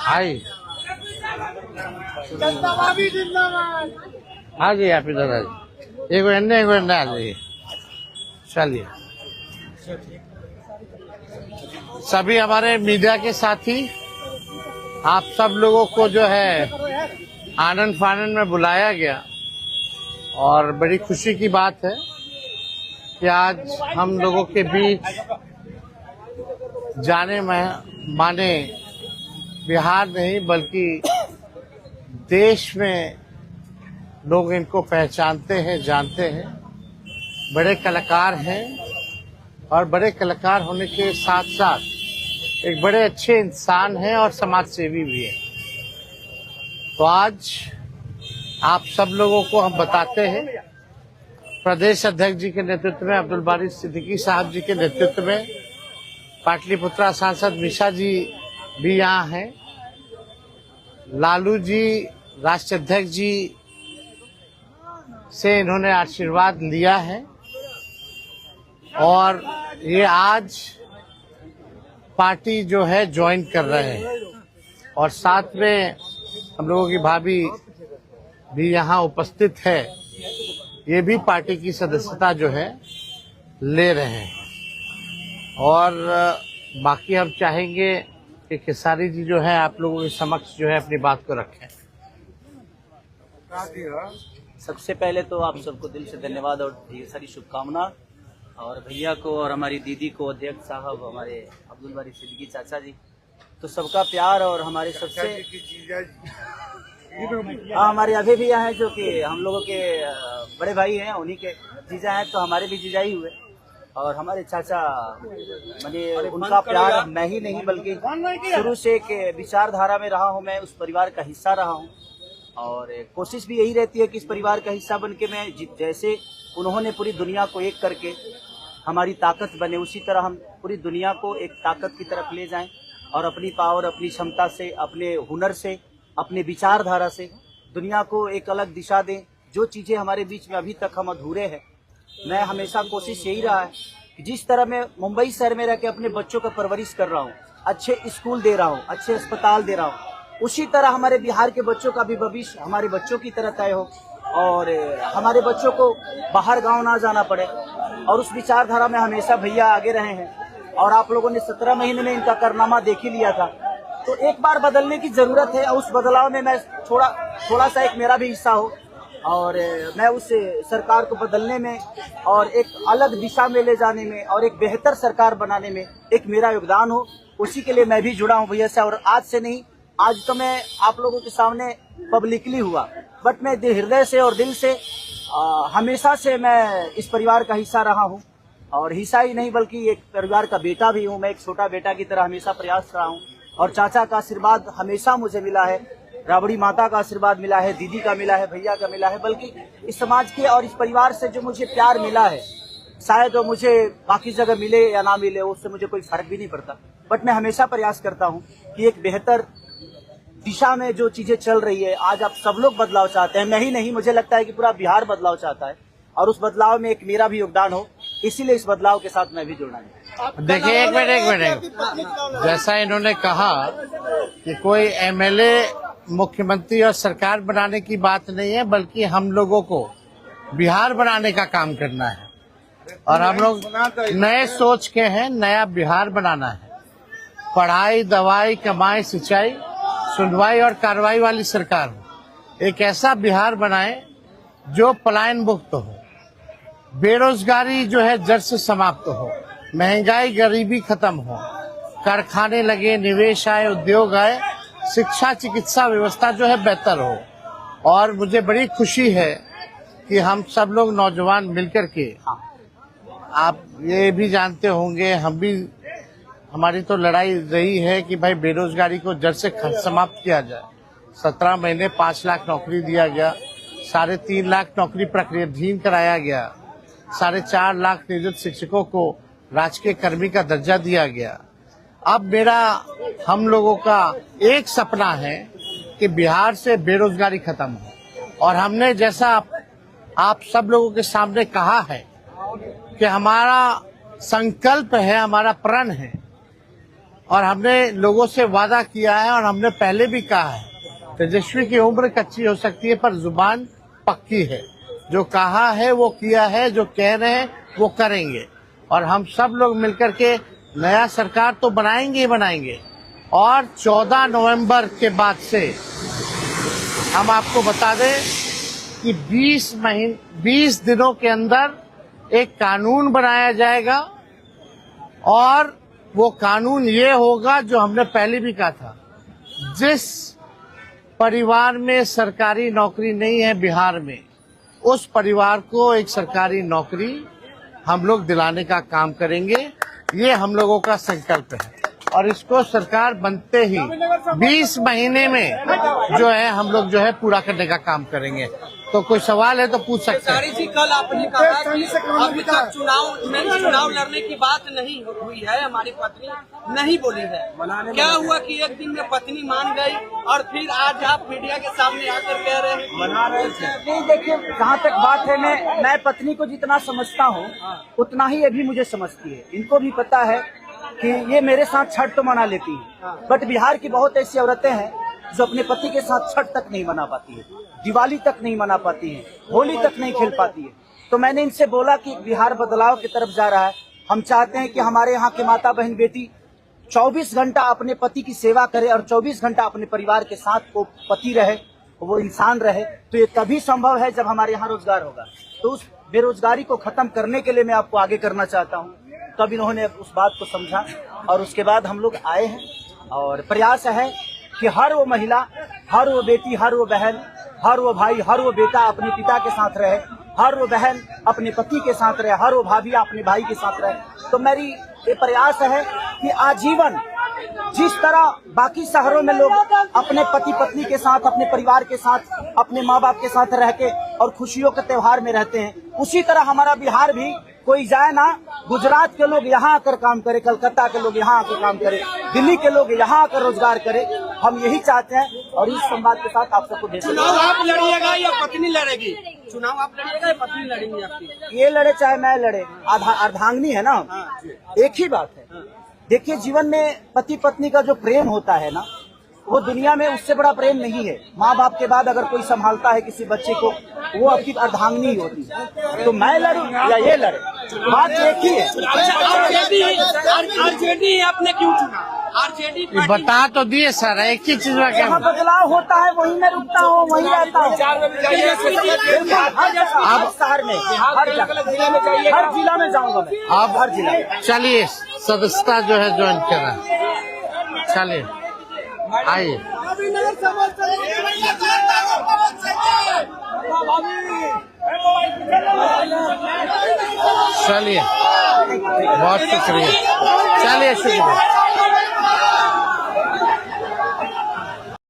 हाय हाँ जी आप इधर आ जाइए, एक एंड आ जाइए। चलिए सभी हमारे मीडिया के साथी, आप सब लोगों को जो है आनंद फानंद में बुलाया गया और बड़ी खुशी की बात है कि आज हम लोगों के बीच जाने माने बिहार नहीं बल्कि देश में लोग इनको पहचानते हैं, जानते हैं। बड़े कलाकार हैं और बड़े कलाकार होने के साथ साथ एक बड़े अच्छे इंसान हैं और समाज सेवी भी हैं। तो आज आप सब लोगों को हम बताते हैं, प्रदेश अध्यक्ष जी के नेतृत्व में, अब्दुल बारी सिद्दीकी साहब जी के नेतृत्व में, पाटलिपुत्रा सांसद मिशा जी भी यहाँ हैं, लालू जी राष्ट्रीय अध्यक्ष जी से इन्होंने आशीर्वाद लिया है और ये आज पार्टी जो है ज्वाइन कर रहे हैं और साथ में हम लोगों की भाभी भी यहाँ उपस्थित है, ये भी पार्टी की सदस्यता जो है ले रहे हैं। और बाकी हम चाहेंगे कि खेसारी जी जो है आप लोगों के समक्ष जो है अपनी बात को रखें। सबसे पहले तो आप सबको दिल से धन्यवाद और ढेर सारी शुभकामना, और भैया को और हमारी दीदी को, अध्यक्ष साहब, हमारे अब्दुल बारी सिद्दीकी चाचा जी, तो सबका प्यार और हमारे सबसे हमारे अभी भैया हैं जो कि हम लोगों के बड़े भाई हैं, उन्हीं के जीजा हैं, तो हमारे भी जीजा ही हुए। और हमारे चाचा मैंने उनका प्यार मैं ही नहीं बल्कि शुरू से एक विचारधारा में रहा हूँ, मैं उस परिवार का हिस्सा रहा हूँ और कोशिश भी यही रहती है कि इस परिवार का हिस्सा बन के मैं जैसे उन्होंने पूरी दुनिया को एक करके हमारी ताकत बने, उसी तरह हम पूरी दुनिया को एक ताकत की तरफ ले जाएं और अपनी पावर, अपनी क्षमता से, अपने हुनर से, अपने विचारधारा से दुनिया को एक अलग दिशा दें। जो चीज़ें हमारे बीच में अभी तक हम अधूरे हैं, मैं हमेशा कोशिश यही रहा है कि जिस तरह मैं मुंबई शहर में रह के अपने बच्चों का परवरिश कर रहा हूँ, अच्छे स्कूल दे रहा हूँ, अच्छे अस्पताल दे रहा हूँ, उसी तरह हमारे बिहार के बच्चों का भी भविष्य हमारे बच्चों की तरह तय हो और हमारे बच्चों को बाहर गांव ना जाना पड़े। और उस विचारधारा में हमेशा भैया आगे रहे हैं और आप लोगों ने 17 महीने में इनका कारनामा देख ही लिया था। तो एक बार बदलने की जरूरत है और उस बदलाव में मैं थोड़ा सा एक मेरा भी हिस्सा हो और मैं उस सरकार को बदलने में और एक अलग दिशा में ले जाने में और एक बेहतर सरकार बनाने में एक मेरा योगदान हो, उसी के लिए मैं भी जुड़ा हूँ भैया से। और आज से नहीं, आज तो मैं आप लोगों के सामने पब्लिकली हुआ, बट मैं हृदय से और दिल से हमेशा से मैं इस परिवार का हिस्सा रहा हूँ और हिस्सा ही नहीं बल्कि एक परिवार का बेटा भी हूँ। मैं एक छोटा बेटा की तरह हमेशा प्रयास रहा हूँ और चाचा का आशीर्वाद हमेशा मुझे मिला है, राबड़ी माता का आशीर्वाद मिला है, दीदी का मिला है, भैया का मिला है, बल्कि इस समाज के और इस परिवार से जो मुझे प्यार मिला है, शायद वो मुझे बाकी जगह मिले या ना मिले उससे मुझे कोई फर्क भी नहीं पड़ता। बट मैं हमेशा प्रयास करता हूँ कि एक बेहतर दिशा में जो चीजें चल रही है, आज आप सब लोग बदलाव चाहते हैं, मैं ही नहीं, मुझे लगता है कि पूरा बिहार बदलाव चाहता है और उस बदलाव में एक मेरा भी योगदान हो, इसीलिए इस बदलाव के साथ मैं भी जुड़ना है। देखिए एक मिनट, जैसा इन्होंने कहा कि कोई एमएलए मुख्यमंत्री और सरकार बनाने की बात नहीं है बल्कि हम लोगों को बिहार बनाने का काम करना है और हम लोग नए सोच के हैं, नया बिहार बनाना है। पढ़ाई, दवाई, कमाई, सिंचाई, सुनवाई और कार्रवाई वाली सरकार हो। एक ऐसा बिहार बनाए जो पलायन मुक्त हो, बेरोजगारी जो है जड़ से समाप्त हो, महंगाई गरीबी खत्म हो, कारखाने लगे, निवेश आए, उद्योग आए, शिक्षा चिकित्सा व्यवस्था जो है बेहतर हो। और मुझे बड़ी खुशी है कि हम सब लोग नौजवान मिलकर के, आप ये भी जानते होंगे, हम भी, हमारी तो लड़ाई रही है कि भाई बेरोजगारी को जड़ से समाप्त किया जाए। 17 महीने 5 लाख नौकरी दिया गया, 3.5 लाख नौकरी प्रक्रियाधीन कराया गया, 4.5 लाख नियोजित शिक्षकों को राजकीय कर्मी का दर्जा दिया गया। अब मेरा, हम लोगों का एक सपना है कि बिहार से बेरोजगारी खत्म हो और हमने जैसा आप सब लोगों के सामने कहा है कि हमारा संकल्प है, हमारा प्रण है और हमने लोगों से वादा किया है और हमने पहले भी कहा है, तेजस्वी की उम्र कच्ची हो सकती है पर जुबान पक्की है। जो कहा है वो किया है, जो कह रहे हैं वो करेंगे और हम सब लोग मिलकर के नया सरकार तो बनाएंगे ही बनाएंगे। और 14 नवंबर के बाद से हम आपको बता दें कि 20 दिनों के अंदर एक कानून बनाया जाएगा और वो कानून ये होगा जो हमने पहले भी कहा था, जिस परिवार में सरकारी नौकरी नहीं है बिहार में, उस परिवार को एक सरकारी नौकरी हम लोग दिलाने का काम करेंगे। ये हम लोगों का संकल्प है और इसको सरकार बनते ही 20 महीने में जो है हम लोग जो है पूरा करने का काम करेंगे। तो कोई सवाल है तो पूछ सकते हैं। जी, कल आपने कहा कि अभी तक चुनाव लड़ने की बात नहीं हुई है, हमारी पत्नी नहीं बोली है। क्या हुआ कि एक दिन में पत्नी मान गई और फिर आज आप मीडिया के सामने आकर कह रहे हैं मना रहे थे? नहीं, देखिए जहाँ तक बात है, मैं पत्नी को जितना समझता हूँ उतना ही ये भी मुझे समझती है। इनको भी पता है कि ये मेरे साथ छठ तो मना लेती है, बट बिहार की बहुत ऐसी औरतें हैं जो अपने पति के साथ छठ तक नहीं मना पाती है, दिवाली तक नहीं मना पाती है, होली तक नहीं खेल पाती है। तो मैंने इनसे बोला कि बिहार बदलाव की तरफ जा रहा है। हम चाहते हैं कि हमारे यहाँ के माता बहन बेटी 24 घंटा अपने पति की सेवा करे और 24 घंटा अपने परिवार के साथ वो पति रहे, वो इंसान रहे। तो ये तभी संभव है जब हमारे यहाँ रोजगार होगा। तो उस बेरोजगारी को खत्म करने के लिए मैं आपको आगे करना चाहता हूँ। तब इन्होंने उस बात को समझा और उसके बाद हम लोग आए हैं और प्रयास है कि हर वो महिला, हर वो बेटी, हर वो बहन, हर वो भाई, हर वो बेटा अपने पिता के साथ रहे, हर वो बहन अपने पति के साथ रहे, हर वो भाभी अपने भाई के साथ रहे। तो मेरी ये प्रयास है कि आजीवन जिस तरह बाकी शहरों में लोग अपने पति पत्नी के साथ, अपने परिवार के साथ, अपने माँ बाप के साथ रह के और खुशियों के त्योहार में रहते हैं, उसी तरह हमारा बिहार भी कोई जाए ना, गुजरात के लोग यहाँ आकर काम करे, कलकत्ता के लोग यहाँ आकर काम करे, दिल्ली के लोग यहाँ आकर रोजगार करे। हम यही चाहते हैं और इस संवाद के साथ आप सबको चुनाव आप लड़िएगा या पत्नी लड़ेगी? चुनाव आप लड़िएगा या पत्नी लड़ेंगी आपकी? ये लड़े चाहे मैं लड़े, अर्धांगिनी है ना, एक ही बात है। देखिए जीवन में पति पत्नी का जो प्रेम होता है ना, वो दुनिया में उससे बड़ा प्रेम नहीं है। माँ बाप के बाद अगर कोई संभालता है किसी बच्चे को, वो आपकी अर्धांगिनी ही होती है। तो मैं लड़ूं या ये लड़े, बात एक ही है। आरजेडी आपने क्यों चुना? आरजेडी बता तो दिए सर, एक ही चीज में क्या बदलाव होता है वहीं मैं रुकता हूँ, वहीं रहता हूँ। अब शहर में हर जिला में जाऊंगा मैं। अब हर जिला में चलिए सदस्यता जो है ज्वाइन करा, चलिए आइए। चलिए बहुत शुक्रिया, चलिए शुक्रिया।